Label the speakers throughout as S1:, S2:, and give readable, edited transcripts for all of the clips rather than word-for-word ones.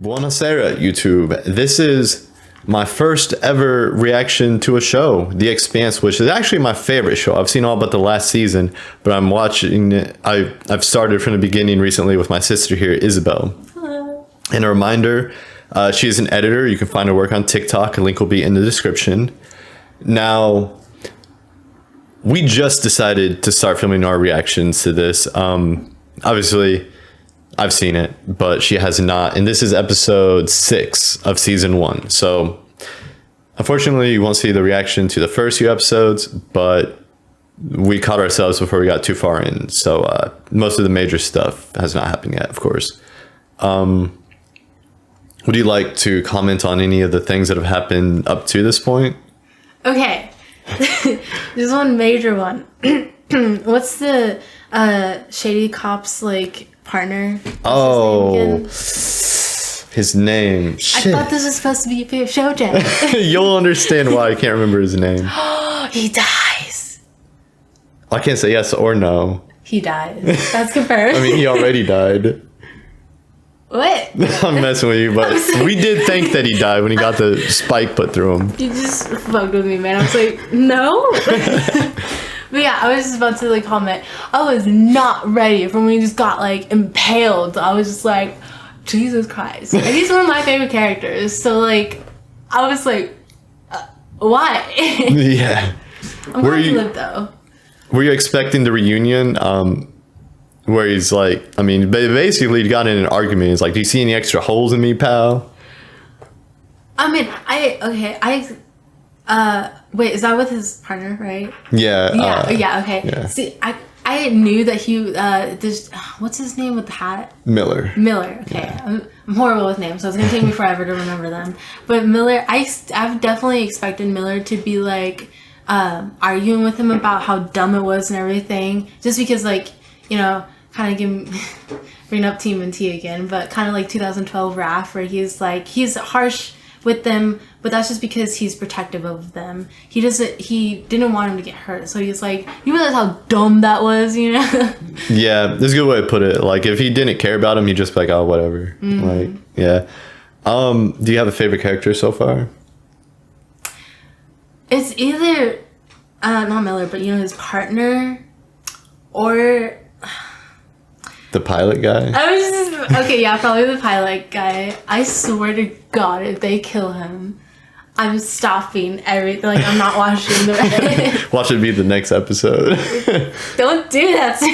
S1: Buonasera, YouTube. This is my first ever reaction to a show, The Expanse, which is actually my favorite show. I've seen all but the last season, but I'm watching it. I've started from the beginning recently with my sister here, Isabel.
S2: Hello.
S1: And a reminder, she is an editor. You can find her work on TikTok. A link will be in the description. Now, we just decided to start filming our reactions to this. Obviously, I've seen it, but she has not. And this is episode 6 of season 1. So unfortunately, you won't see the reaction to the first few episodes, but we caught ourselves before we got too far in. So most of the major stuff has not happened yet, of course. Would you like to comment on any of the things that have happened up to this point?
S2: Okay. There's one major one. What's the shady cop's partner?
S1: His name. Shit.
S2: I thought this was supposed to be a show, Jen.
S1: You'll understand why I can't remember his name.
S2: He dies.
S1: I can't say yes or no.
S2: He dies. That's confirmed.
S1: I mean, he already died.
S2: What?
S1: I'm messing with you, but we did think that he died when he got the spike put through him.
S2: You just fucked with me, man. I was like, no. But yeah, I was just about to comment. I was not ready for when he just got impaled. I was just like, Jesus Christ. And he's one of my favorite characters. So I was like, why?
S1: Yeah.
S2: I'm glad he lived though.
S1: Were you expecting the reunion? Where he's basically he got in an argument. He's like, do you see any extra holes in me, pal?
S2: I mean, wait, is that with his partner, right?
S1: Yeah.
S2: Okay.
S1: Yeah.
S2: See, I knew that he, what's his name with the hat?
S1: Miller.
S2: Okay. Yeah. I'm horrible with names, so it's going to take me forever to remember them. But Miller, I've definitely expected Miller to be arguing with him about how dumb it was and everything. Just because kind of bring up TMNT again, but kind of 2012 Raph, where he's harsh with them, but that's just because he's protective of them. He didn't want him to get hurt, so he's like, you realize how dumb that was,
S1: Yeah, there's a good way to put it. If he didn't care about him, he'd just be like, oh, whatever.
S2: Mm-hmm.
S1: Yeah. Do you have a favorite character so far?
S2: It's either not Miller, but his partner, or
S1: the pilot guy?
S2: Probably the pilot guy. I swear to God, if they kill him, I'm stopping everything. I'm not watching the rest.
S1: Watch it be the next episode.
S2: Don't do that to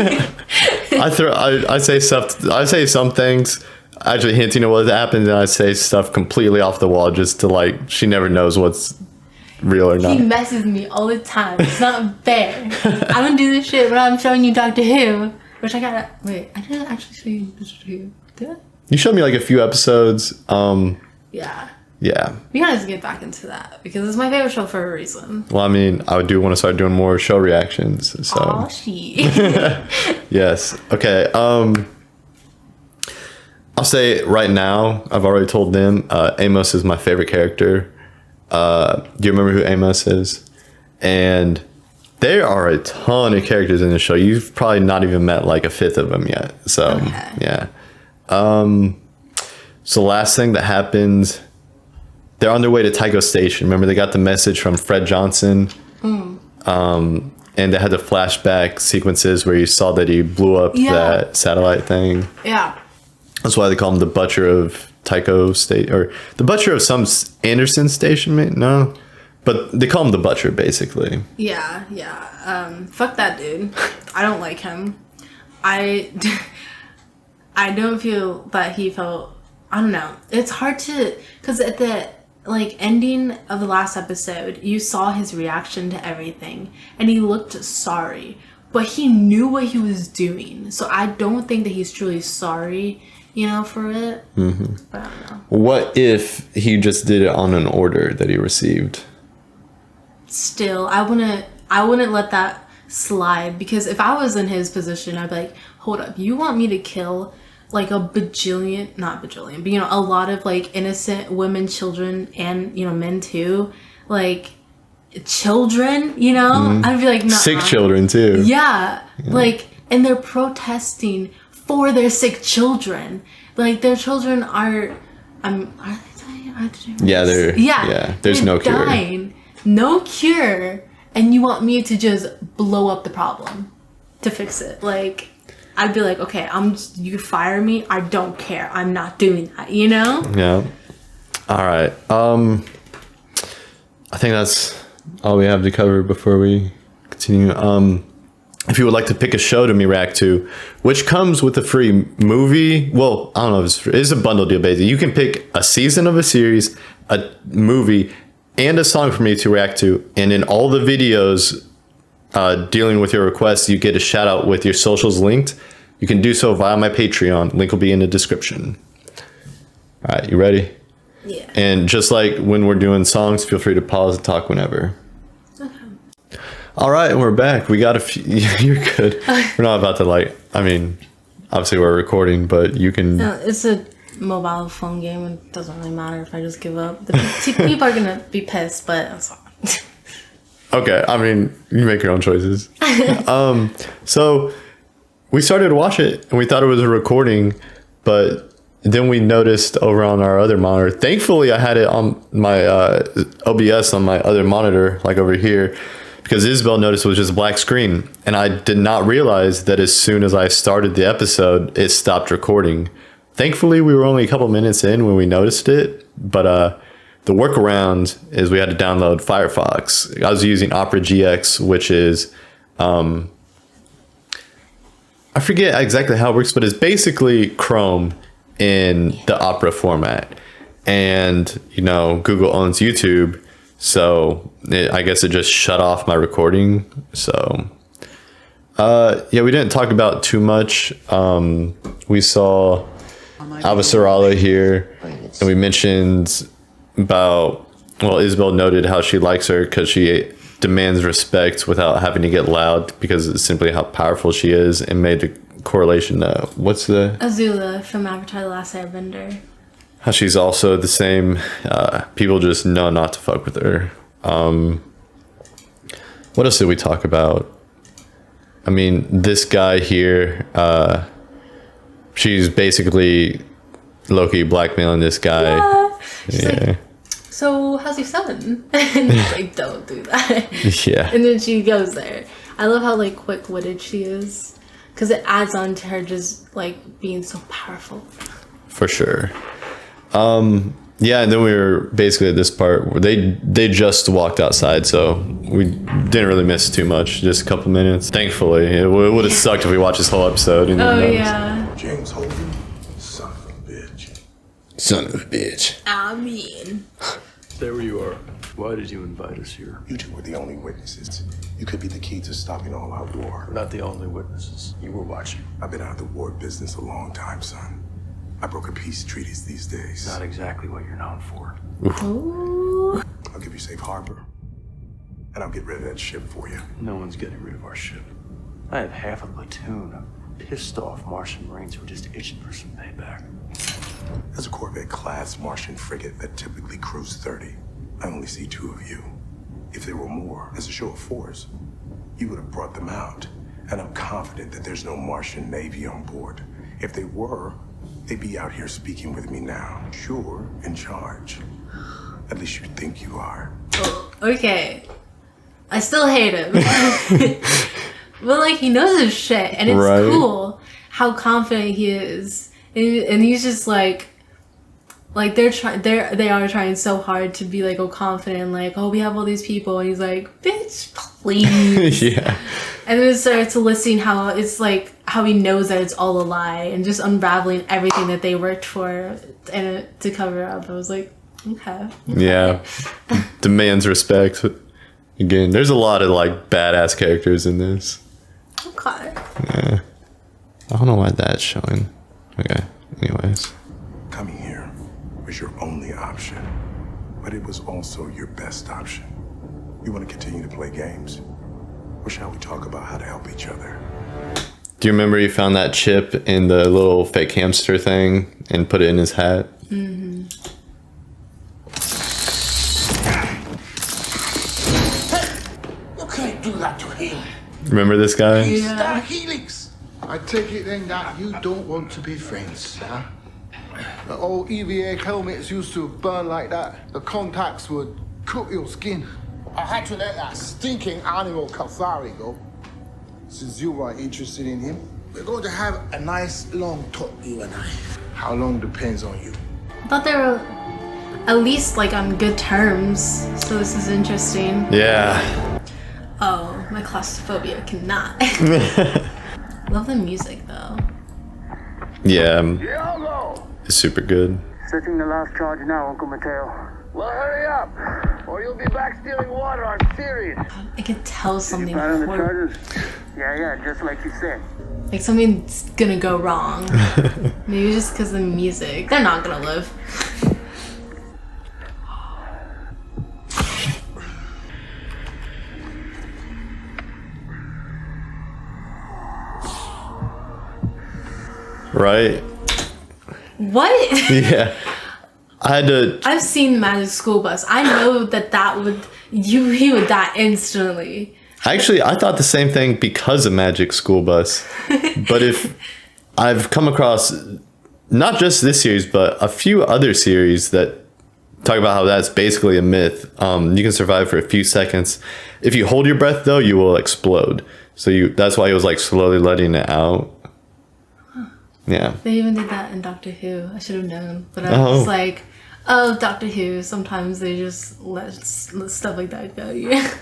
S2: me.
S1: I say some things actually hinting at what happens, and I say stuff completely off the wall just to she never knows what's real or not.
S2: He messes me all the time. It's not fair. I don't do this shit when I'm showing you Doctor Who. Which I didn't actually show you Doctor Who. Did I?
S1: You showed me a few episodes.
S2: Yeah.
S1: Yeah.
S2: We gotta get back into that because it's my favorite show for a reason.
S1: Well, I mean, I do want to start doing more show reactions. So.
S2: Aw, shit.
S1: Yes. Okay. I'll say right now, I've already told them, Amos is my favorite character. Do you remember who Amos is? And there are a ton of characters in the show. You've probably not even met a fifth of them yet. So,
S2: okay.
S1: Yeah. So last thing that happens, they're on their way to Tycho Station. Remember, they got the message from Fred Johnson. And they had the flashback sequences where you saw that he blew up that satellite thing.
S2: Yeah.
S1: That's why they call him the Butcher of Tycho State, or the Butcher of some Anderson Station, mate? No. But they call him the Butcher, basically.
S2: Yeah. Fuck that dude. I don't like him. I don't feel that he felt. I don't know. It's hard to, because at the ending of the last episode, you saw his reaction to everything, and he looked sorry, but he knew what he was doing. So I don't think that he's truly sorry, for it. Mm-hmm. But I don't know.
S1: What if he just did it on an order that he received?
S2: Still, I wouldn't let that slide, because if I was in his position, I'd be like, hold up, you want me to kill not bajillion, but a lot of innocent women, children, and men too, children, I'd be like, nah.
S1: Sick children too.
S2: Yeah. And they're protesting for their sick children. Like their children are they dying?
S1: There's no cure.
S2: Dying, no cure, and you want me to just blow up the problem to fix it? Like, I'd be like, okay, you fire me. I don't care. I'm not doing that. You know?
S1: Yeah. All right. I think that's all we have to cover before we continue. If you would like to pick a show to me react to, which comes with a free movie, well, I don't know if it's free. It's a bundle deal, basically. You can pick a season of a series, a movie, and a song for me to react to. And in all the videos dealing with your requests, you get a shout out with your socials linked. You can do so via my Patreon. Link will be in the description. All right, you ready?
S2: Yeah.
S1: And just like when we're doing songs, feel free to pause and talk whenever.
S2: Okay.
S1: All right, we're back. We got a few. You're good. We're not about to obviously we're recording, but you can.
S2: No, it's a mobile phone game. It doesn't really matter if I just give up. People are gonna be pissed, but that's fine.
S1: Okay, you make your own choices. So we started to watch it and we thought it was a recording, but then we noticed over on our other monitor. Thankfully, I had it on my OBS on my other monitor, like over here. Because Isabel noticed it was just a black screen. And I did not realize that as soon as I started the episode, it stopped recording. Thankfully, we were only a couple minutes in when we noticed it. But the workaround is we had to download Firefox. I was using Opera GX, which is... I forget exactly how it works, but it's basically Chrome in the Opera format. And, Google owns YouTube. So I guess it just shut off my recording. So, we didn't talk about too much. We saw Avasarala here, and we mentioned about, Isabel noted how she likes her because she demands respect without having to get loud because it's simply how powerful she is, and made the correlation to, what's the?
S2: Azula from Avatar: The Last Airbender.
S1: How she's also the same. People just know not to fuck with her. What else did we talk about? This guy here, she's basically Loki blackmailing this guy.
S2: Yeah. She's like, so how's your son? And he's like, don't do that.
S1: Yeah.
S2: And then she goes there. I love how quick-witted she is, because it adds on to her just being so powerful.
S1: For sure. And then we were basically at this part where they just walked outside, so we didn't really miss too much, just a couple minutes. Thankfully, it would have sucked if we watched this whole episode.
S2: Yeah.
S3: James Holden, son of a bitch.
S1: Son of a bitch.
S4: There you are. Why did you invite us here?
S3: You two were the only witnesses. You could be the key to stopping all-out war.
S4: We're not the only witnesses. You were watching.
S3: I've been out of the war business a long time, son. I broker peace treaties these days.
S4: Not exactly what you're known for.
S2: Ooh.
S3: I'll give you safe harbor. And I'll get rid of that ship for you.
S4: No one's getting rid of our ship. I have half a platoon of pissed off Martian Marines who are just itching for some payback.
S3: As a Corvette-class Martian frigate that typically cruise 30, I only see 2 of you. If there were more, as a show of force, you would have brought them out. And I'm confident that there's no Martian Navy on board. If they were, they'd be out here speaking with me now. Sure, in charge. At least you think you are.
S2: Okay. I still hate him. But he knows his shit, and it's cool how confident he is. And he's just they are trying so hard to be confident, we have all these people, and he's like, bitch, please.
S1: Yeah.
S2: And then it starts listing how it's how he knows that it's all a lie, and just unraveling everything that they worked for and to cover up. I was like, okay.
S1: Yeah. Demands respect. Again, there's a lot of badass characters in this.
S2: Okay.
S1: Yeah. I don't know why that's showing. Okay. Anyways.
S3: Coming here was your only option, but it was also your best option. You want to continue to play games? Or shall we talk about how to help each other?
S1: Do you remember he found that chip in the little fake hamster thing and put it in his hat?
S2: Mm-hmm.
S5: You can't do that to him.
S1: Remember this guy?
S2: Yeah.
S5: Helix. I take it then that you don't want to be friends, huh? The old EVA helmets used to burn like that. The contacts would cook your skin. I had to let that stinking animal Cathari go. Since you are interested in him, we're going to have a nice long talk, you and I. How long depends on you.
S2: I thought they were at least like on good terms, so this is interesting.
S1: Yeah.
S2: Oh, my claustrophobia cannot. Love the music though.
S1: Yeah.
S5: Diogo!
S1: It's super good.
S6: Setting the last charge now, Uncle Mateo.
S5: Well, hurry up, or you'll be back stealing water on Sirius.
S2: I can tell something
S6: Right on the
S2: horrible.
S6: charges? Yeah, just like you said.
S2: Like something's gonna go wrong. Maybe just because of the music. They're not gonna live.
S1: Right?
S2: What?
S1: Yeah. I had to.
S2: I've seen the Magic School Bus. I know that would he would die instantly.
S1: Actually, I thought the same thing because of Magic School Bus. But if I've come across not just this series, but a few other series that talk about how that's basically a myth. You can survive for a few seconds. If you hold your breath, though, you will explode. So that's why he was like slowly letting it out. Yeah.
S2: They even did that in Doctor Who. I should have known, but I was like, oh, Doctor Who. Sometimes they just let stuff like that go. Yeah.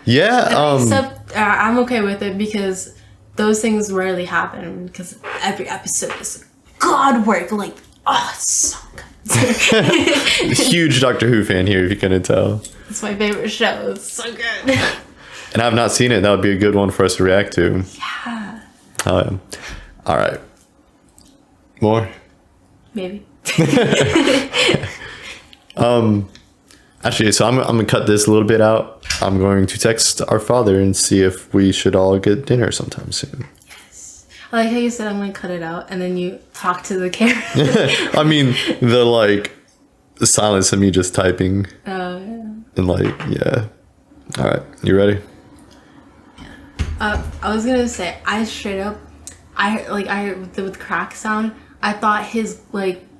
S1: Yeah.
S2: Except I'm okay with it because those things rarely happen because every episode is God work. Like, oh, it's so good.
S1: Huge Doctor Who fan here, if you couldn't tell.
S2: It's my favorite show. It's so good.
S1: And I've not seen it. That would be a good one for us to react to.
S2: Yeah.
S1: Oh, yeah. All right. More?
S2: Maybe.
S1: Actually, so I'm going to cut this a little bit out. I'm going to text our father and see if we should all get dinner sometime soon.
S2: I like how you said I'm going to cut it out and then you talk to the camera.
S1: I mean, the silence of me just typing.
S2: Oh, yeah.
S1: And yeah. All right. You ready?
S2: I was going to say, I straight up, with crack sound, I thought his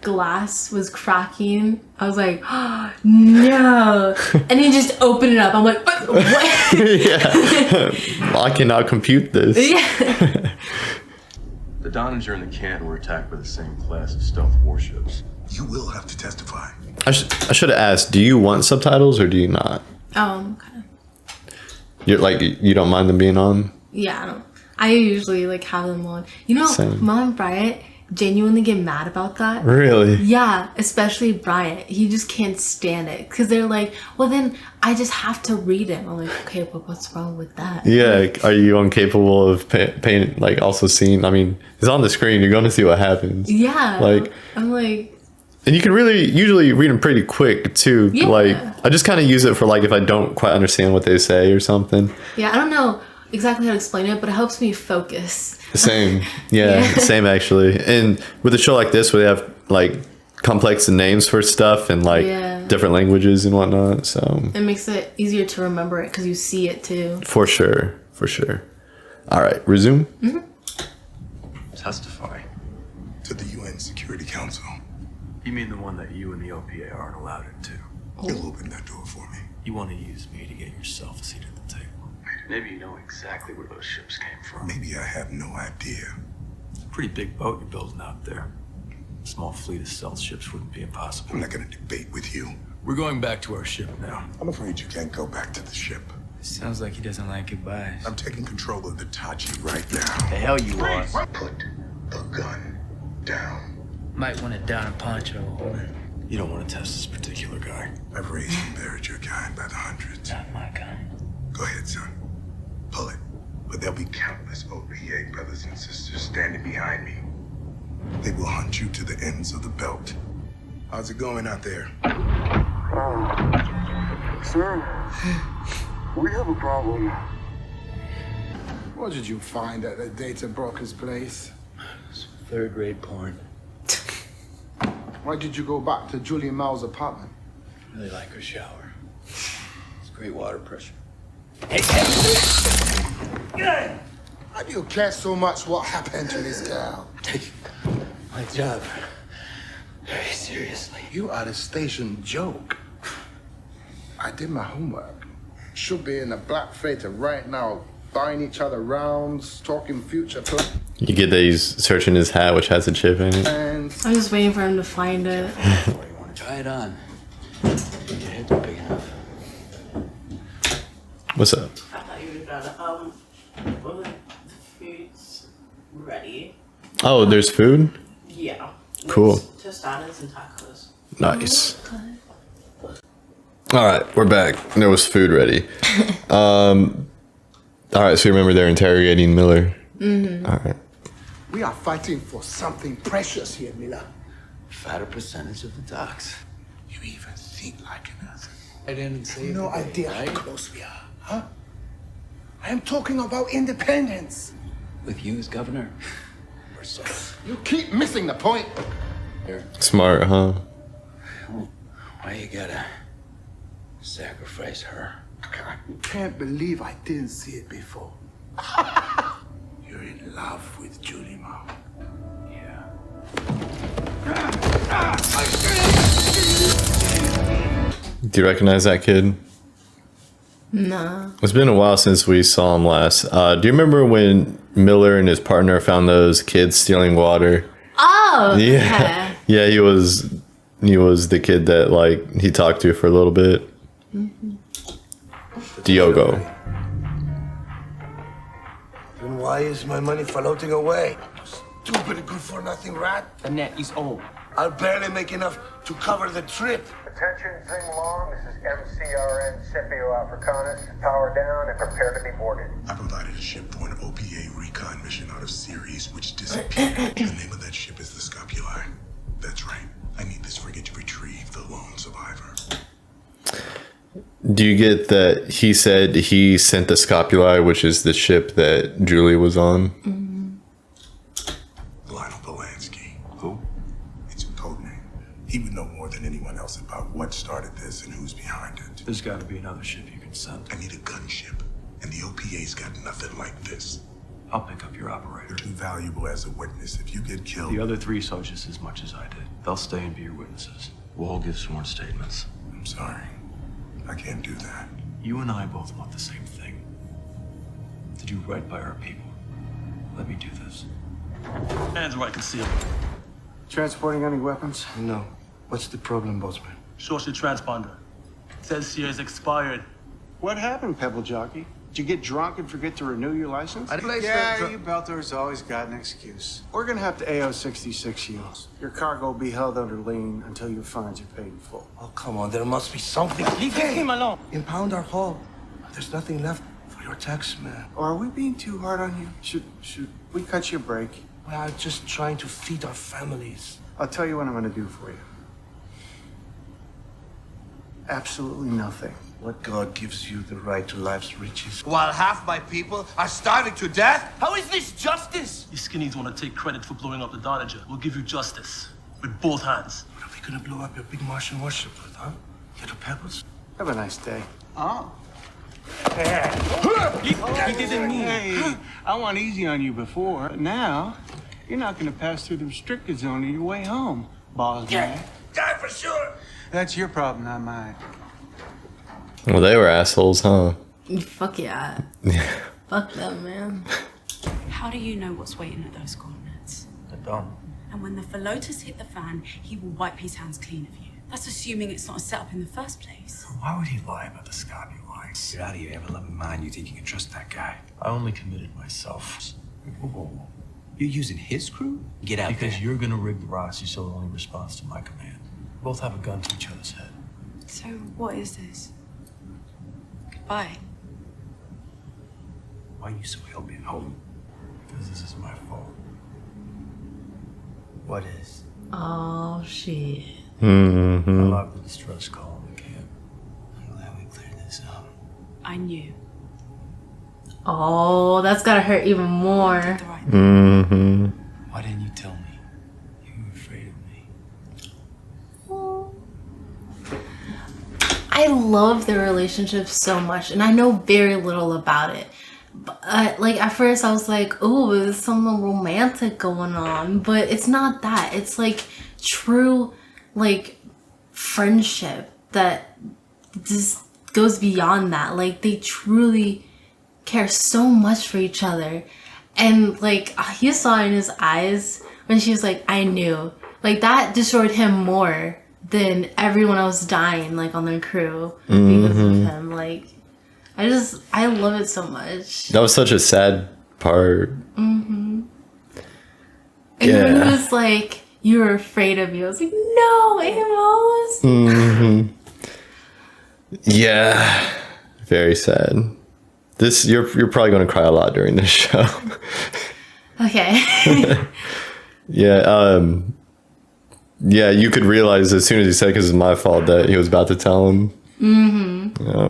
S2: glass was cracking. I was like, oh, no. And he just opened it up. I'm like, what?
S1: Yeah. I cannot compute this.
S2: Yeah.
S4: The Donninger and the Canton were attacked by the same class of stealth warships.
S3: You will have to testify.
S1: I should have asked, do you want subtitles or do you not?
S2: Okay.
S1: You don't mind them being on?
S2: Yeah, I don't. I usually have them on.
S1: Same.
S2: Mom and Bryant genuinely get mad about that.
S1: Really?
S2: Yeah, especially Bryant. He just can't stand it because they're like, well, then I just have to read it. I'm like, okay, but what's wrong with that?
S1: Yeah. Are you incapable of paying, also seeing? I mean, it's on the screen. You're going to see what happens.
S2: Yeah. I'm like.
S1: And you can usually read them pretty quick too.
S2: Yeah.
S1: I just kind of use it for if I don't quite understand what they say or something.
S2: Yeah, I don't know exactly how to explain it, but it helps me focus.
S1: Same. Yeah, same actually. And with a show like this where they have complex names for stuff and different languages and whatnot, so
S2: it makes it easier to remember it because you see it too.
S1: For sure. All right, resume.
S2: Mm-hmm.
S4: Testify.
S3: To the UN Security Council.
S4: You mean the one that you and the OPA aren't allowed into?
S3: You'll open that door for me.
S4: You want to use me to get yourself a seat at the table. Maybe you know exactly where those ships came from.
S3: Maybe I have no idea.
S4: Pretty big boat you're building out there. A small fleet of stealth ships wouldn't be impossible.
S3: I'm not going to debate with you.
S4: We're going back to our ship now.
S3: I'm afraid you can't go back to the ship.
S7: Sounds like he doesn't like goodbyes.
S3: I'm taking control of the Tachi right now.
S4: The hell you are.
S3: Put the gun down.
S7: Might want to down a poncho, woman.
S4: You don't want to test this particular guy.
S3: I've raised and buried your kind by the hundreds.
S7: Not my kind.
S3: Go ahead, son. Pull it. But there'll be countless OPA brothers and sisters standing behind me. They will hunt you to the ends of the belt. How's it going out there?
S6: Sir, we have a problem.
S5: What did you find at the data broker's place?
S7: Third-rate porn.
S5: Why did you go back to Julian Mao's apartment?
S7: Really like her shower. It's great water pressure.
S5: How do you care so much what happened to this girl?
S7: My job. seriously.
S5: You are the station joke. I did my homework. Should be in a black freighter right now, buying each other rounds, talking future plans.
S1: You get that he's searching his hat, which has a chip in it.
S2: I'm just waiting for him to find it.
S7: Try it on. Your head's big enough.
S1: What's up?
S8: I thought you would have done it. Well, the food's ready.
S1: Oh, there's food?
S8: Yeah.
S1: Cool.
S8: There's tostadas and tacos.
S1: Nice. All right, we're back. There was food ready. All right, so you remember they're interrogating Miller. Mm-hmm. All right.
S5: We are fighting for something precious here, Miller.
S7: Fatter percentage of the docs.
S5: You even think like an us.
S7: I didn't say
S5: No
S7: anything,
S5: idea
S7: right?
S5: how close we are, huh? I am talking about independence.
S7: With you as governor. We're so
S5: You keep missing the point.
S7: here.
S1: Smart, huh?
S7: Why you gotta sacrifice her?
S5: I can't believe I didn't see it before. You're in love with Julie, Mom.
S7: Yeah.
S1: Do you recognize that kid?
S2: No.
S1: It's been a while since we saw him last. Do you remember when Miller and his partner found those kids stealing water?
S2: Oh,
S1: Yeah.
S2: okay.
S1: Yeah, he was the kid that like he talked to for a little bit. Diogo.
S9: Then why is my money floating away? Stupid good-for-nothing rat.
S4: Annette is old.
S9: I'll barely make enough to cover the trip.
S10: Attention, Zing Long. This is MCRN Scipio Africanus. Power down and prepare to be boarded.
S3: I provided a ship for an OPA recon mission out of Ceres, which disappeared. The name of that ship is the Scopuli. That's right. I need this frigate to retrieve the lone survivor.
S1: Do you get that he said he sent the Scopuli, which is the ship that Julie was on?
S3: Lionel Polanski.
S4: Who?
S3: It's a code name. He would know more than anyone else about what started this and who's behind it.
S4: There's got to be another ship you can send.
S3: I need a gunship, and the OPA's got nothing like this.
S4: I'll pick up your operator.
S3: You're too valuable as a witness. If you get killed,
S4: The other three saw just as much as I did. They'll stay and be your witnesses. We'll all give sworn statements.
S3: I'm sorry. I can't do that.
S4: You and I both want the same thing. To do right by our people. Let me do this.
S11: Hands right, conceal.
S9: Transporting any weapons? No. What's the problem, Bozeman?
S11: Short your transponder. Says here is expired.
S12: What happened, Pebble Jockey? Did you get drunk and forget to renew your license? Yeah, you Belters always got an excuse. We're gonna have to AO 66 you. Your cargo will be held under lien until your fines are paid in full.
S9: Oh, come on. There must be something.
S11: Leave him alone.
S9: Impound our haul. There's nothing left for your tax man.
S12: Or are we being too hard on you? Should we cut you a break?
S9: We are just trying to feed our families.
S12: I'll tell you what I'm gonna do for you. Absolutely nothing.
S9: What God gives you the right to life's riches?
S13: While half my people are starving to death? How is this justice?
S11: You skinnies want to take credit for blowing up the Dodger. We'll give you justice. With both hands.
S9: What are we gonna blow up your big Martian warship with, huh? Little pebbles?
S12: Have a nice day.
S11: Oh.
S12: He didn't mean. Hey, I went easy on you before. Now, you're not gonna pass through the restricted zone on your way home, boss man.
S13: Die for sure.
S12: That's your problem, not mine.
S1: Well, they were assholes, huh?
S2: Fuck yeah. Fuck them, man.
S14: How do you know what's waiting at those coordinates?
S4: I don't.
S14: And when the Philotas hit the fan, he will wipe his hands clean of you. That's assuming it's not a setup in the first place.
S4: Why would he lie about the Scopuli?
S7: Get out of your ever-loving mind. You think you can trust that guy?
S4: I only committed myself.
S7: Whoa, whoa, whoa. You're using his crew? Get out
S4: Because
S7: there.
S4: you're gonna rig the Roxy so it only responds to my command. Both have a gun to each other's head.
S14: So what is this? Goodbye.
S7: Why are you so hell-bent, home?
S4: Because this is my fault.
S7: What is?
S2: Oh, shit.
S1: Mm-hmm.
S4: I logged the distress call in the camp.
S7: I'm glad we cleared this up.
S14: I knew.
S2: Oh, that's gotta hurt even more.
S14: The right
S1: Mm-hmm.
S7: Why didn't you tell me? You were afraid of me.
S2: I love their relationship so much, and I know very little about it. But, like, at first I was like, oh, there's something romantic going on, but it's not that. It's like true like friendship that just goes beyond that. Like they truly care so much for each other. And like you saw in his eyes when she was like, I knew. Like that destroyed him more than everyone else dying like on their crew because of him. Like I love it so much.
S1: That was such a sad part.
S2: And when he was like, you were afraid of me, I was like, no, Amos.
S1: Yeah, very sad. This you're probably going to cry a lot during this show.
S2: Okay.
S1: Yeah, yeah, you could realize as soon as he said, because it's my fault, that he was about to tell him. Yeah.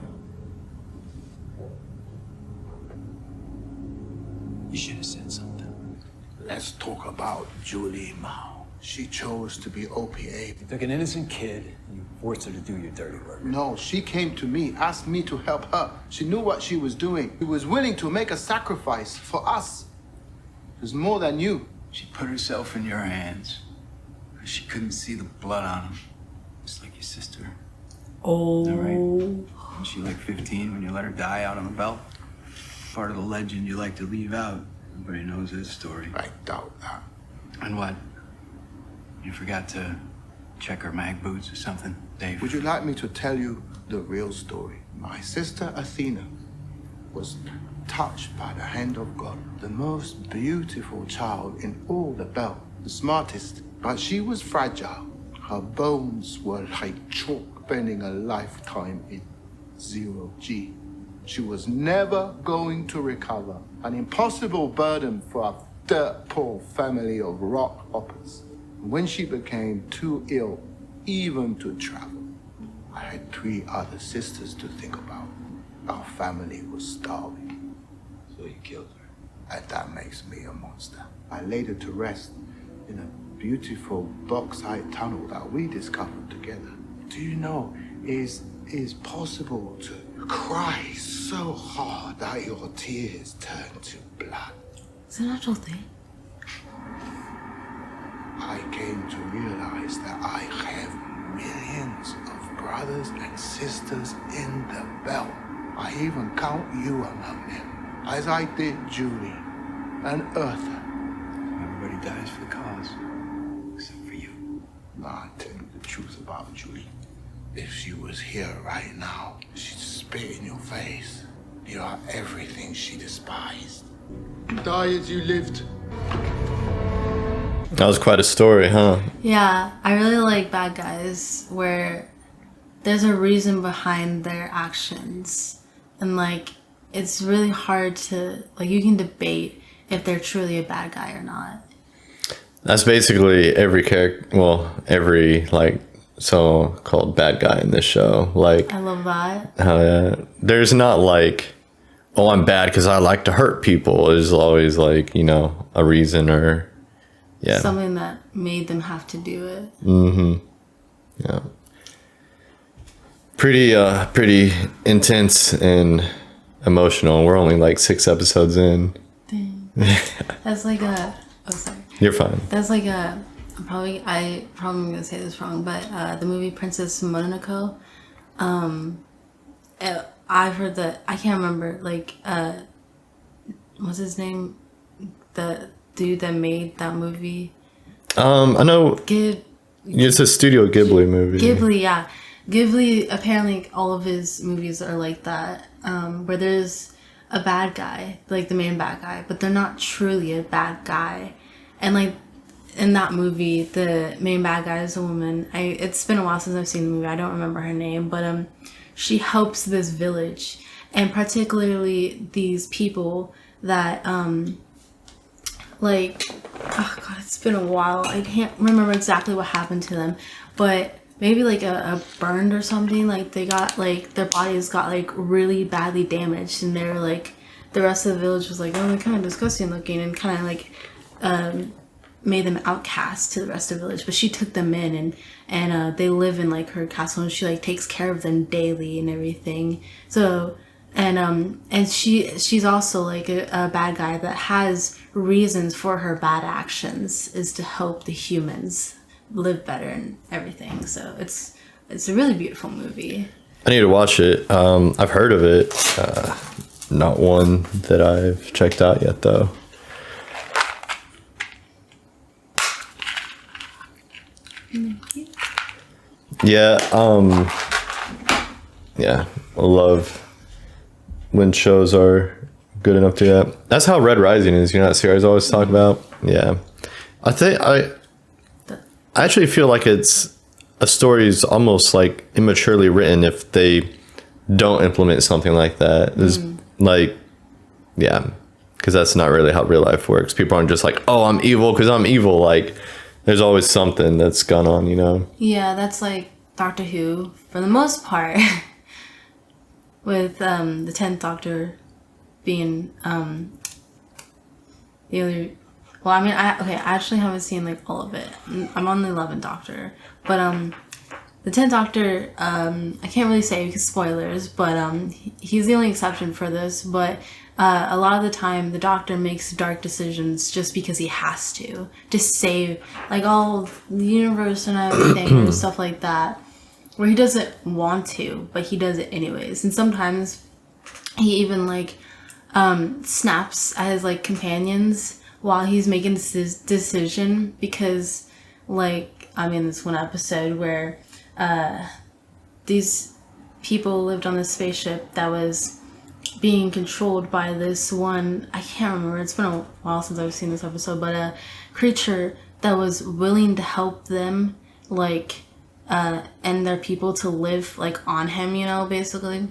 S7: You should have said something.
S5: Let's talk about Julie Mao. She chose to be OPA.
S7: You took an innocent kid and you forced her to do your dirty work.
S5: No, she came to me, asked me to help her. She knew what she was doing. She was willing to make a sacrifice for us. It was more than you.
S7: She put herself in your hands. She couldn't see the blood on him. Just like your sister.
S2: Oh.
S7: Is that right? Was she like 15 when you let her die out on the belt? Part of the legend you like to leave out. Everybody knows this story.
S5: I doubt that.
S7: And what? You forgot to check her mag boots or something, Dave?
S5: Would you like me to tell you the real story? My sister Athena was touched by the hand of God. The most beautiful child in all the belt. The smartest. But she was fragile. Her bones were like chalk, spending a lifetime in 0G. She was never going to recover. An impossible burden for a dirt poor family of rock hoppers. When she became too ill even to travel, I had 3 other sisters to think about. Our family was starving.
S7: So you killed her.
S5: And that makes me a monster. I laid her to rest in a beautiful bauxite tunnel that we discovered together. Do you know, it is possible to cry so hard that your tears turn to blood.
S2: It's a natural thing.
S5: I came to realize that I have millions of brothers and sisters in the belt. I even count you among them, as I did Julie and Eartha.
S7: Everybody dies for the cause, except for you.
S5: No, I tell you the truth about Julie. If she was here right now, she'd spit in your face. You are everything she despised. Die as you lived.
S1: That was quite a story, huh?
S2: Yeah, I really like bad guys where there's a reason behind their actions. And like, it's really hard to, like, you can debate if they're truly a bad guy or not.
S1: That's basically every character, well, every like so-called bad guy in this show. Like,
S2: I love that.
S1: There's not like, oh, I'm bad because I like to hurt people. There's always like, you know, a reason or
S2: something that made them have to do it.
S1: Yeah. Pretty intense and emotional. We're only like 6 episodes in.
S2: Dang. That's like a. Oh, sorry.
S1: You're fine.
S2: That's like a. I'm probably gonna say this wrong, but the movie Princess Mononoke. I've heard that. I can't remember. Like, what's his name? The dude that made that movie.
S1: I know. It's a Studio Ghibli movie.
S2: Ghibli, yeah. Ghibli, apparently all of his movies are like that, where there's a bad guy, like the main bad guy, but they're not truly a bad guy. And like in that movie, the main bad guy is a woman. It's been a while since I've seen the movie. I don't remember her name, but she helps this village, and particularly these people that like, oh god, it's been a while. I can't remember exactly what happened to them, but maybe like a burned or something. Like they got like their bodies got like really badly damaged, and they're like the rest of the village was like, oh, they're kind of disgusting looking, and kind of like made them outcast to the rest of the village. But she took them in, and they live in like her castle, and she like takes care of them daily and everything. So and she's also like a bad guy that has reasons for her bad actions, is to help the humans live better and everything. So it's a really beautiful movie.
S1: I need to watch it. I've heard of it. Not one that I've checked out yet, though. Yeah, yeah, I love when shows are good enough to that. That's how Red Rising is. You know that series I always talk about? Yeah. I actually feel like it's a story is almost like immaturely written if they don't implement something like that. There's like, yeah, because that's not really how real life works. People aren't just like, oh, I'm evil because I'm evil. Like, there's always something that's gone on, you know?
S2: Yeah, that's like Doctor Who for the most part. With the 10th Doctor being the other. Well, I mean, I actually haven't seen like all of it. I'm on the 11th Doctor, but the 10th Doctor, I can't really say because spoilers, but he's the only exception for this. But a lot of the time, the Doctor makes dark decisions just because he has to save like all the universe and everything and stuff like that, where he doesn't want to, but he does it anyways. And sometimes he even like snaps at his like companions while he's making this decision, because like, I mean, this one episode where these people lived on this spaceship that was being controlled by this one, I can't remember, it's been a while since I've seen this episode, but a creature that was willing to help them, like, and their people to live like on him, you know, basically.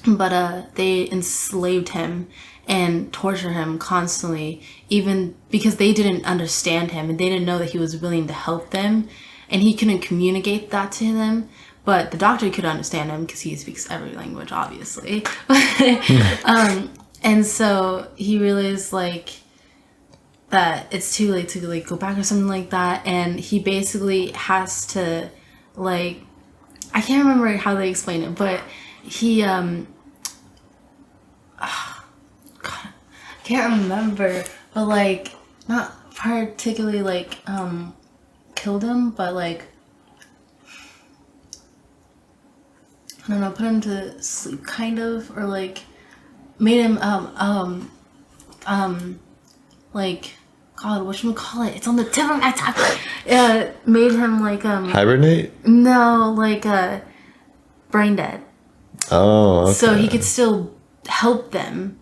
S2: But they enslaved him and torture him constantly, even because they didn't understand him and they didn't know that he was willing to help them, and he couldn't communicate that to them. But the Doctor could understand him because he speaks every language, obviously. And so he realized like that it's too late to like go back or something like that, and he basically has to, like, I can't remember how they explain it, but he God, I can't remember, but like not particularly like killed him, but like, I don't know, put him to sleep kind of, or like made him like, God, whatchamacallit? It's on the tip of my tongue. Made him like
S1: hibernate?
S2: No, like brain dead.
S1: Oh, okay.
S2: So he could still help them,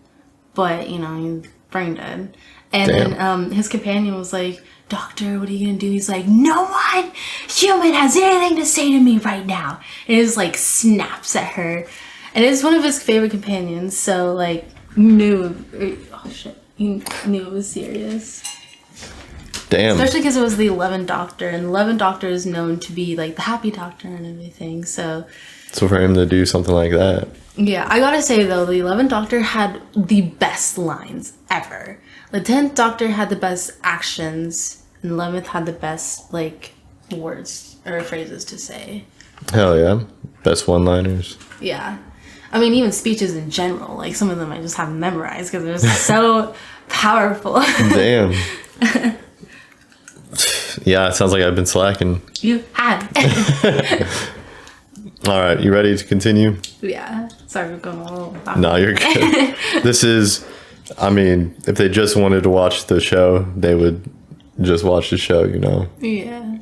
S2: but you know, he's brain dead. And
S1: Damn.
S2: then his companion was like, Doctor, what are you gonna do? He's like, no one human has anything to say to me right now. And he just like snaps at her. And it's one of his favorite companions, so like knew, oh shit, he knew it was serious.
S1: Damn.
S2: Especially because it was the 11th Doctor, and the 11th Doctor is known to be like the happy Doctor and everything. So
S1: for him to do something like that.
S2: Yeah, I gotta say though, the 11th Doctor had the best lines ever. The 10th Doctor had the best actions, and the 11th had the best like words or phrases to say.
S1: Hell yeah. Best one-liners.
S2: Yeah. I mean, even speeches in general, like some of them I just have memorized because they're so powerful.
S1: Damn. Yeah, it sounds like I've been slacking.
S2: You have.
S1: All right, you ready to continue?
S2: Yeah. Sorry for going a little back.
S1: No, you're good. This is, I mean, if they just wanted to watch the show, they would just watch the show, you know?
S2: Yeah.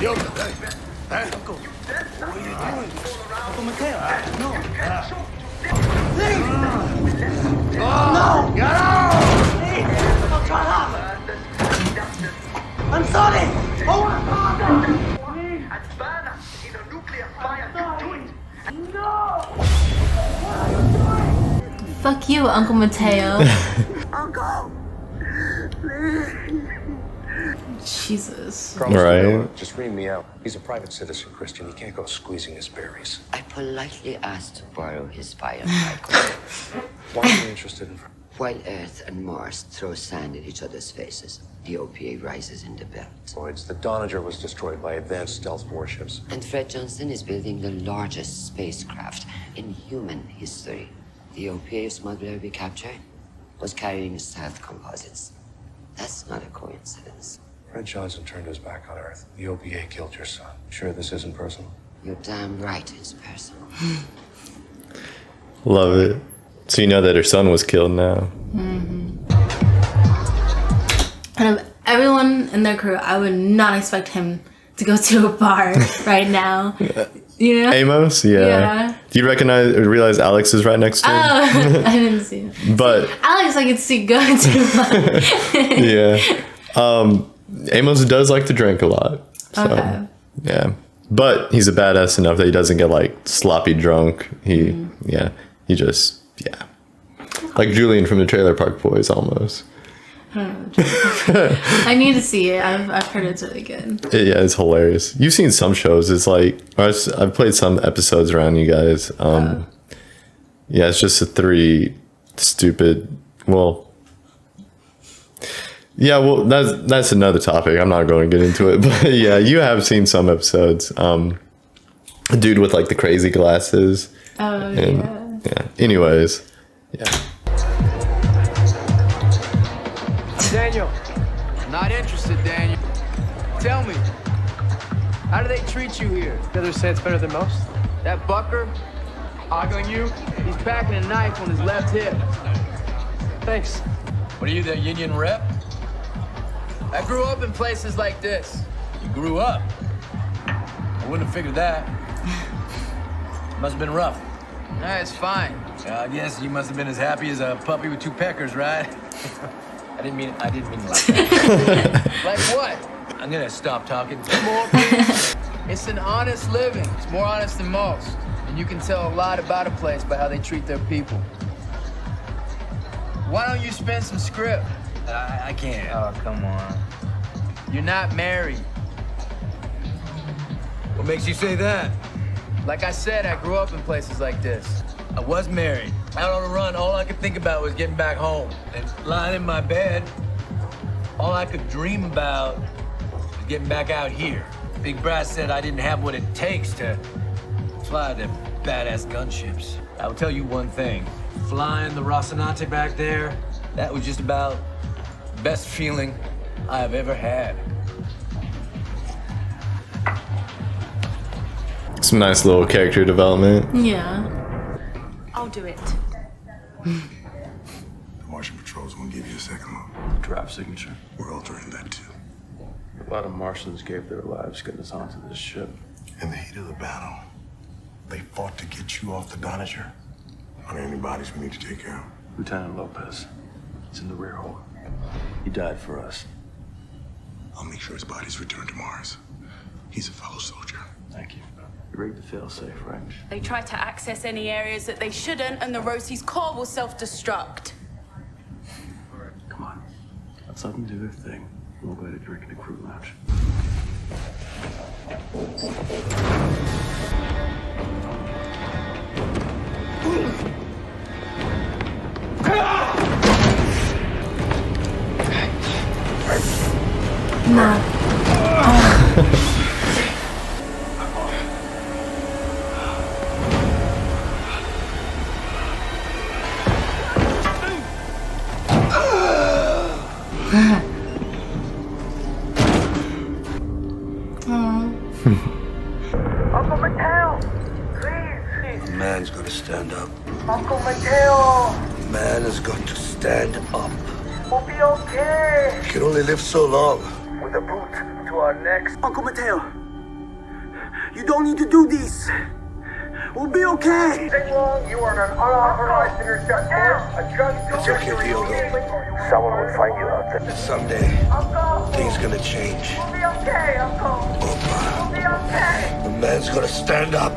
S9: Yo, hey, Uncle, what are you doing? Uncle Mateo, no. Leave! No! Get out! Leave! Don't try hard! I'm sorry! Oh my God!
S2: Fuck you, Uncle Mateo.
S9: Uncle!
S2: Jesus.
S1: Right.
S15: Just read me out. He's a private citizen, Christian. He can't go squeezing his berries.
S16: I politely asked to borrow his firecracker.
S15: Why are you interested in...
S16: While Earth and Mars throw sand in each other's faces, the OPA rises in the belt.
S15: Lloyd's, the Donager was destroyed by advanced stealth warships.
S16: And Fred Johnson is building the largest spacecraft in human history. The OPA smuggler we captured was carrying stealth composites. That's not a coincidence.
S15: Fred Johnson turned his back on Earth. The OPA killed your son. Sure this isn't personal?
S16: You're damn right it's personal.
S1: Love it. So you know that her son was killed now.
S2: And of everyone in their crew, I would not expect him to go to a bar right now. You know?
S1: Amos? Yeah. Do you realize Alex is right next to him?
S2: Oh, I didn't see him.
S1: But
S2: Alex, I could see go to
S1: yeah. Amos does like to drink a lot. So,
S2: Okay.
S1: yeah. But he's a badass enough that he doesn't get like sloppy drunk. He just like Julian from the Trailer Park Boys almost.
S2: I don't know. I need to see it. I've heard it's really good.
S1: Yeah, it's hilarious. You've seen some shows. It's like I've played some episodes around you guys. Yeah, it's just a three stupid. Well, yeah. Well, that's another topic. I'm not going to get into it. But yeah, you have seen some episodes. A dude with like the crazy glasses.
S2: Oh
S1: Yeah. Anyways, yeah.
S17: Daniel. Not interested, Daniel. Tell me, how do they treat you here?
S18: The others say it's better than most.
S17: That bucker, ogling you, he's packing a knife on his left hip.
S18: Thanks.
S17: What are you, the union rep? I grew up in places like this.
S13: You grew up. I wouldn't have figured that. Must have been rough.
S17: Nah, it's fine.
S13: I guess you must have been as happy as a puppy with two peckers, right? I didn't mean it like that.
S17: Like what?
S13: I'm gonna stop talking.
S17: More, please. It's an honest living. It's more honest than most. And you can tell a lot about a place by how they treat their people. Why don't you spin some script?
S13: I can't.
S17: Oh, come on. You're not married.
S13: What makes you say that?
S17: Like I said, I grew up in places like this.
S13: I was married. Out on a run, all I could think about was getting back home. And lying in my bed, all I could dream about was getting back out here. Big Brass said I didn't have what it takes to fly the badass gunships. I will tell you one thing. Flying the Rocinante back there, that was just about the best feeling I've ever had.
S1: Some nice little character development.
S2: Yeah.
S14: I'll do it.
S3: The Martian patrols won't give you a second look.
S4: Draft signature.
S3: We're altering that too.
S4: A lot of Martians gave their lives getting us onto this ship.
S3: In the heat of the battle, they fought to get you off the Donager. Are there any bodies we need to take care of?
S4: Lieutenant Lopez. It's in the rear hold. He died for us.
S3: I'll make sure his body's returned to Mars. He's a fellow soldier.
S4: Thank you. You rigged the fail-safe, right?
S14: They try to access any areas that they shouldn't, and the Rosie's core will self-destruct.
S4: Come on. Let's let them do their thing. We'll go to drink in the crew lounge.
S10: Uncle Mateo, please.
S19: A man's got to stand up.
S10: Uncle Mateo,
S19: A man has got to stand up.
S10: we'll be okay.
S19: You can only live so long.
S10: With a boot to our necks.
S9: Uncle Mateo, you don't need to do this. We'll be okay.
S10: Stay long, you are an unauthorized intercept force. A judge
S19: It's okay, Diogo.
S10: Someone will find you out there.
S19: Someday, things gonna change.
S10: We'll be okay, Uncle. We'll be okay.
S19: A man's got to stand up.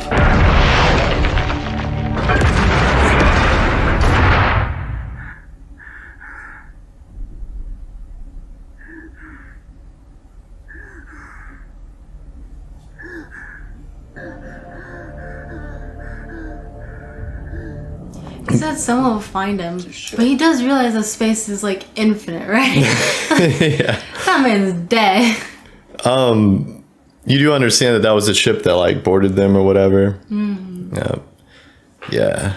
S2: Is that that someone will find him. But he does realize that space is like infinite, right?
S1: Yeah.
S2: That man's dead.
S1: You do understand that that was a ship that like boarded them or whatever.
S2: Mm-hmm.
S1: Yeah. Yeah.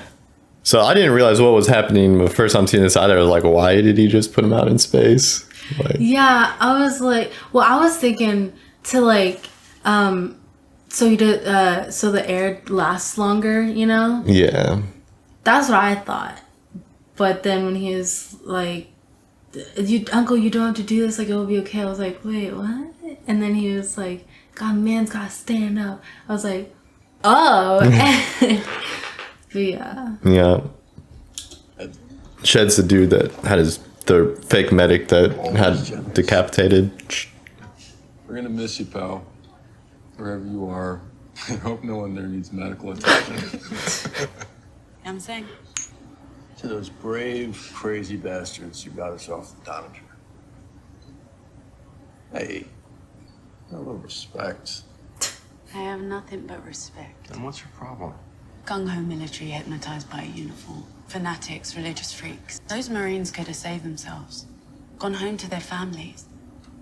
S1: So I didn't realize what was happening the first time seeing this either. I was like, why did he just put him out in space? Like,
S2: Yeah, I was like, well, I was thinking to like, so he did, so the air lasts longer, you know?
S1: yeah.
S2: That's what I thought. But then when he was like, Uncle, you don't have to do this, like, it will be okay. I was like, wait, what? And then he was like, God, man's gotta stand up. I was like, oh. But yeah.
S1: Yeah. Shed's the dude that had the fake medic that had decapitated.
S20: We're gonna miss you, pal. Wherever you are. I hope no one there needs medical attention.
S14: I'm saying.
S4: To those brave, crazy bastards who got us off the Donager. Hey, a little respect.
S14: I have nothing but respect.
S4: And what's your problem?
S14: Gung-ho military hypnotized by a uniform. Fanatics, religious freaks. Those Marines could have saved themselves. Gone home to their families.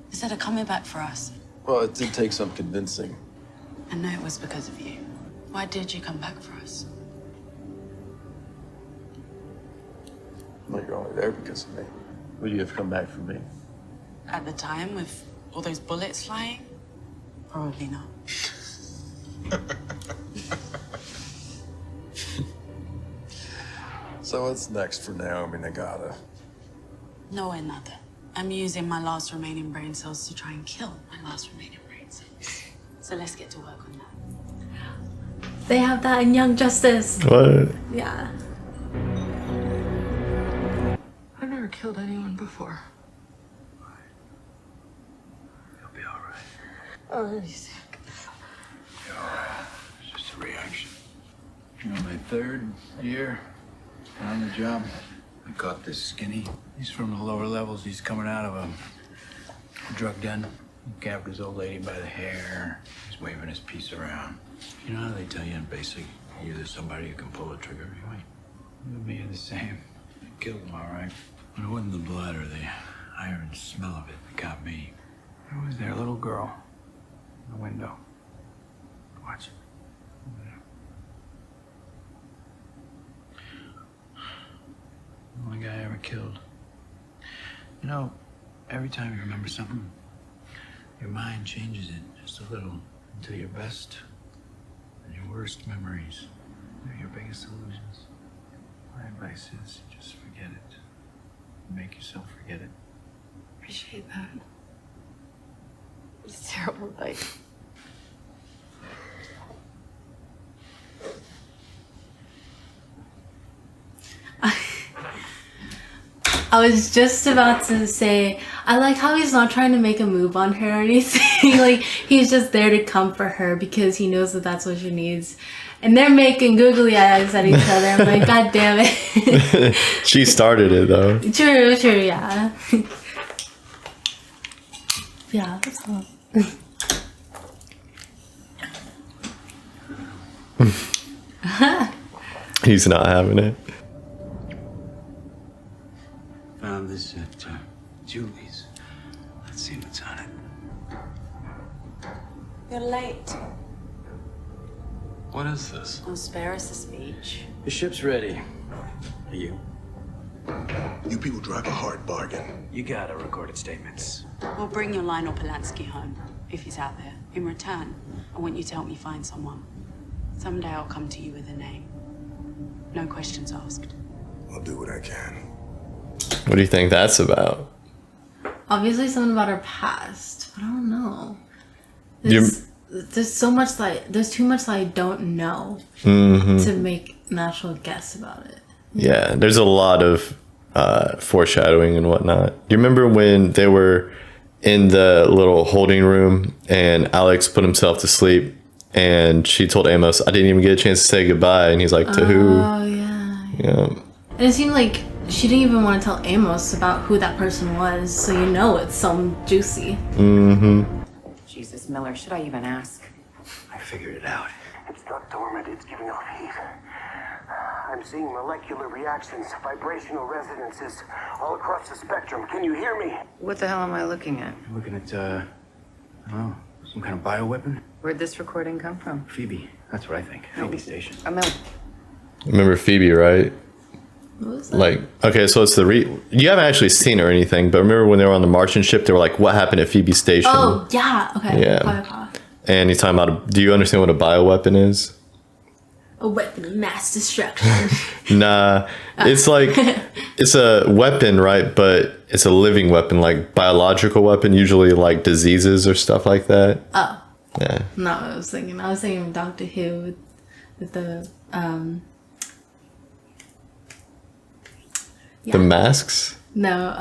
S14: Instead of coming back for us.
S20: Well, it did take some convincing.
S14: I know it was because of you. Why did you come back for us?
S4: Well, you're only there because of me. Would you have come back for me?
S14: At the time, with all those bullets flying? Probably not.
S20: So what's next for Naomi Nagata?
S14: No way, nothing. I'm using my last remaining brain cells to try and kill my last remaining brain cells. So let's get to work on that.
S2: They have that in Young Justice.
S1: What?
S2: Yeah.
S14: I've never killed anyone before.
S7: You'll be all right.
S14: Oh, he's sick.
S7: You're all right. It's just a reaction. You know, my third year on the job, I caught this skinny. He's from the lower levels. He's coming out of a drug den. He grabbed his old lady by the hair. He's waving his piece around. You know how they tell you in basic, you're either somebody who can pull a trigger, you ain't. You and me are the same. I killed him, all right. But it wasn't the blood or the iron smell of it that got me. It was their little girl in the window. Watch. The only guy I ever killed. You know, every time you remember something, your mind changes it just a little until your best and your worst memories are your biggest illusions. My advice is just forget it. Make yourself forget it.
S14: Appreciate that. It's a terrible life.
S2: I was just about to say, I like how he's not trying to make a move on her or anything. Like, he's just there to comfort her because he knows that that's what she needs. And they're making googly eyes at each other. I'm like, God damn it.
S1: She started it though.
S2: True, yeah. Yeah, that's all.
S1: He's not having it.
S7: Found this at Julie's. Let's see what's on it.
S14: You're late.
S20: What is this?
S14: Oh, spare us the speech.
S4: The ship's ready. Are you?
S3: You people drive a hard bargain.
S7: You got our recorded statements.
S14: We'll bring your Lionel Polanski home, if he's out there. In return, I want you to help me find someone. Someday I'll come to you with a name. No questions asked.
S3: I'll do what I can.
S1: What do you think that's about?
S2: Obviously something about her past, but I don't know.
S1: You're-
S2: There's so much there's too much that I don't know
S1: Mhm.
S2: to make an actual guess about it.
S1: Yeah, there's a lot of foreshadowing and whatnot. Do you remember when they were in the little holding room and Alex put himself to sleep and she told Amos, I didn't even get a chance to say goodbye. And he's like, to who?
S2: Oh, yeah.
S1: Yeah.
S2: And it seemed like she didn't even want to tell Amos about who that person was, so you know it's some juicy.
S1: Mm-hmm.
S21: Jesus, Miller, should I even ask?
S7: I figured it out.
S19: It's not dormant, it's giving off heat. I'm seeing molecular reactions, vibrational resonances all across the spectrum. Can you hear me?
S21: What the hell am I looking at?
S12: I'm looking at, I don't know, some kind of bioweapon?
S21: Where'd this recording come from?
S12: Phoebe. That's what I think. Phoebe Station.
S1: Remember Phoebe, right? Like, okay, so it's you haven't actually seen it or anything, but remember when they were on the Martian ship, they were like, what happened at Phoebe Station?
S2: Oh, yeah. Okay.
S1: Yeah. And he's talking about, do you understand what a bioweapon is?
S2: A weapon of mass destruction.
S1: Nah, it's like, it's a weapon, right? But it's a living weapon, like biological weapon, usually like diseases or stuff like that.
S2: Oh.
S1: Yeah.
S2: Not what I was thinking. I was thinking Doctor Who with the,
S1: The masks?
S2: No,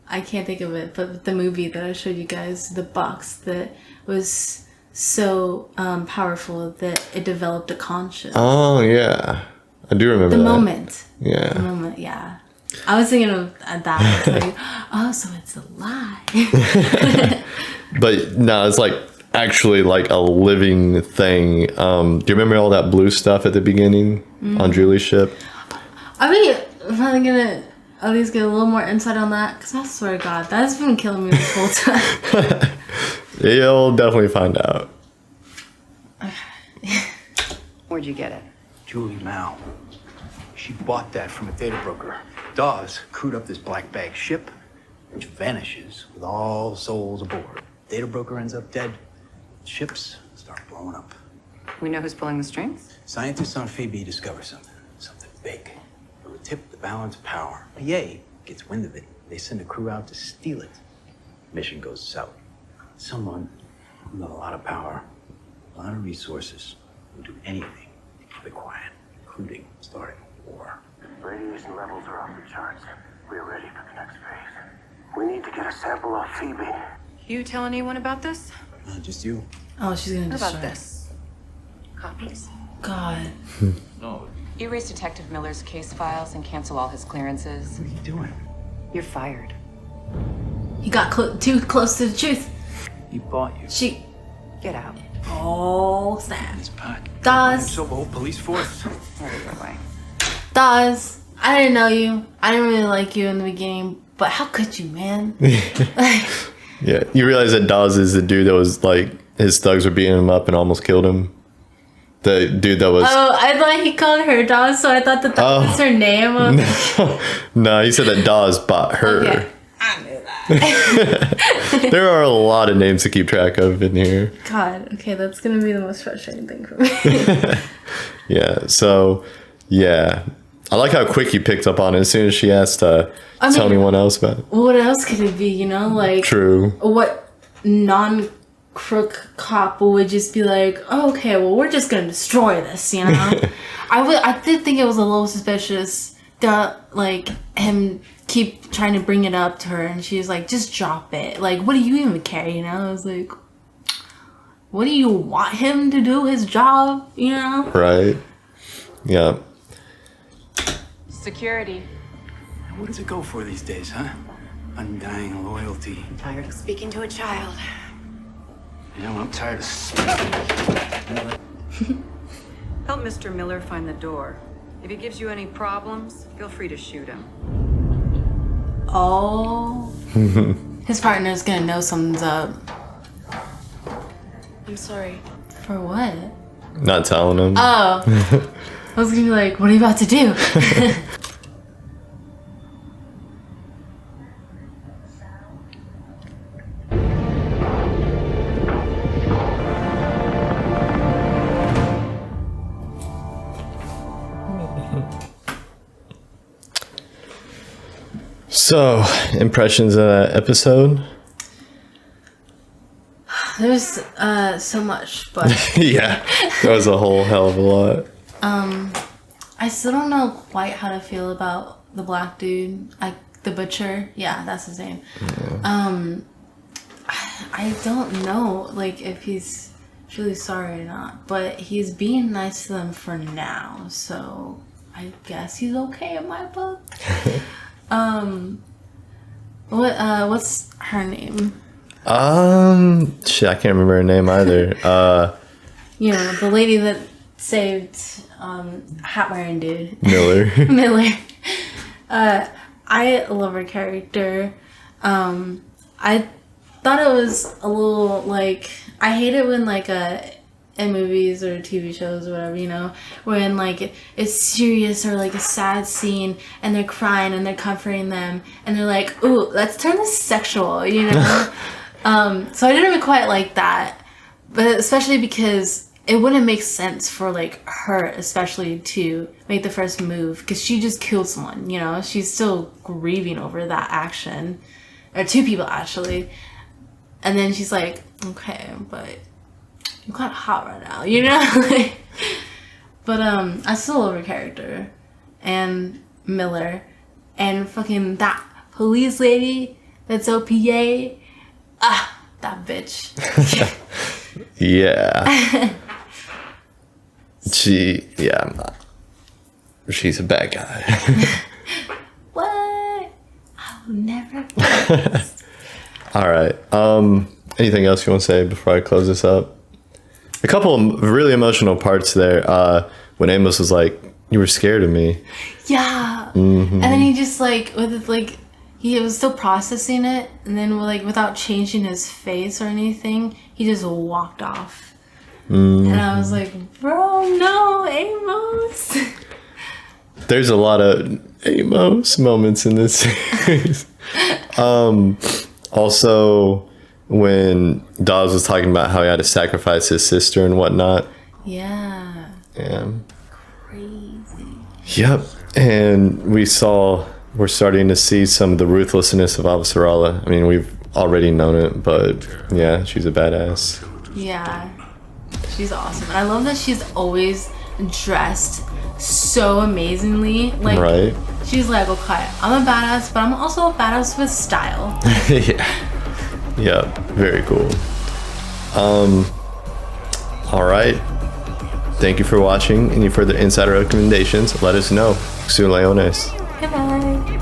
S2: I can't think of it, but the movie that I showed you guys, the box that was so powerful that it developed a conscience.
S1: Oh, yeah. I do remember
S2: the
S1: that.
S2: moment.
S1: Yeah.
S2: The moment, yeah. I was thinking of that. Like, oh, so it's a lie.
S1: But no, it's like actually like a living thing. Do you remember all that blue stuff at the beginning on Julie's ship?
S2: I mean, I'm probably gonna at least get a little more insight on that, because I swear to God, that's been killing me this whole time.
S1: You'll definitely find out.
S21: Where'd you get it?
S12: Julie Mao. She bought that from a data broker. Dawes crewed up this black bag ship, which vanishes with all souls aboard. Data broker ends up dead. Ships start blowing up.
S21: We know who's pulling the strings?
S12: Scientists on Phoebe discover something big. It would tip the balance of power. PA gets wind of it. They send a crew out to steal it. Mission goes south. Someone with a lot of power, a lot of resources, will do anything to keep it quiet, including starting a war.
S19: Radiation levels are off the charts. We're ready for the next phase. We need to get a sample off Phoebe.
S21: You tell anyone about this?
S12: Just you.
S2: Oh, she's gonna
S21: What
S2: destroy
S21: about
S2: it.
S21: this? Copies?
S2: God.
S12: No.
S21: Erase Detective Miller's case files and cancel all his clearances.
S12: What are you doing?
S21: You're fired.
S2: He got too close to the truth.
S12: He bought you.
S2: She.
S21: Get out.
S2: Oh, snap.
S12: This pot.
S2: Dawes.
S12: Himself a whole police force.
S21: Either way.
S2: Dawes, I didn't know you. I didn't really like you in the beginning, but how could you, man?
S1: Yeah, you realize that Dawes is the dude that was like, his thugs were beating him up and almost killed him? The dude that was...
S2: Oh, I thought he called her Dawes, so I thought that was her name.
S1: No, he said that Dawes bought her.
S2: Okay. I knew that.
S1: There are a lot of names to keep track of in here.
S2: God, okay, that's gonna be the most frustrating thing for me.
S1: Yeah, so, yeah. I like how quick you picked up on it as soon as she asked tell anyone else about it.
S2: What else could it be, you know? Like,
S1: True.
S2: What non-crook cop would just be like, oh, okay, well, we're just gonna destroy this, you know? I did think it was a little suspicious that, like, him keep trying to bring it up to her, and she's like, just drop it. Like, what do you even care, you know? I was like, what do you want him to do his job, you know?
S1: Right. Yeah.
S21: Security.
S12: What does it go for these days, huh? Undying loyalty.
S21: I'm tired of speaking to a child.
S12: You know, I'm tired of...
S21: Help Mr. Miller find the door. If he gives you any problems, feel free to shoot him.
S2: Oh. His partner's gonna know something's up. I'm sorry. For what?
S1: Not telling him.
S2: Oh. I was gonna be like, what are you about to do?
S1: So, impressions of that episode?
S2: There's so much, but
S1: Yeah, that was a whole hell of a lot.
S2: I still don't know quite how to feel about the black dude, the butcher. Yeah, that's his name.
S1: Yeah.
S2: I don't know, like, if he's truly sorry or not, but he's being nice to them for now, so I guess he's okay in my book. What's her name?
S1: Shit, I can't remember her name either.
S2: You know, the lady that's saved hat wearing dude.
S1: Miller.
S2: Miller. I love her character. I thought it was a little like, I hate it when like in movies or TV shows or whatever, you know, when like it's serious or like a sad scene and they're crying and they're comforting them and they're like, ooh, let's turn this sexual, you know. So I didn't quite like that, but especially because it wouldn't make sense for like her especially to make the first move, because she just killed someone, you know. She's still grieving over that action, or two people actually, and then she's like, okay, but you're kind of hot right now, you know. But I still love her character and Miller and fucking that police lady that's OPA. That bitch.
S1: Yeah. She's a bad guy.
S2: What? I'll never.
S1: All right. Anything else you want to say before I close this up? A couple of really emotional parts there. When Amos was like, "You were scared of me."
S2: Yeah.
S1: Mm-hmm.
S2: And then he just like with like he was still processing it, and then like without changing his face or anything, he just walked off.
S1: Mm-hmm.
S2: And I was like, bro, no, Amos.
S1: There's a lot of Amos moments in this series. Also, when Dawes was talking about how he had to sacrifice his sister and whatnot.
S2: Yeah.
S1: Yeah.
S2: Crazy.
S1: Yep. And we're starting to see some of the ruthlessness of Avasarala. I mean, we've already known it, but yeah, she's a badass.
S2: Yeah. She's awesome. And I love that she's always dressed so amazingly. Like,
S1: right?
S2: She's like, okay, I'm a badass, but I'm also a badass with style.
S1: Yeah. Yeah. Very cool. All right. Thank you for watching. Any further insider recommendations, let us know. Su Leones.
S2: Goodbye.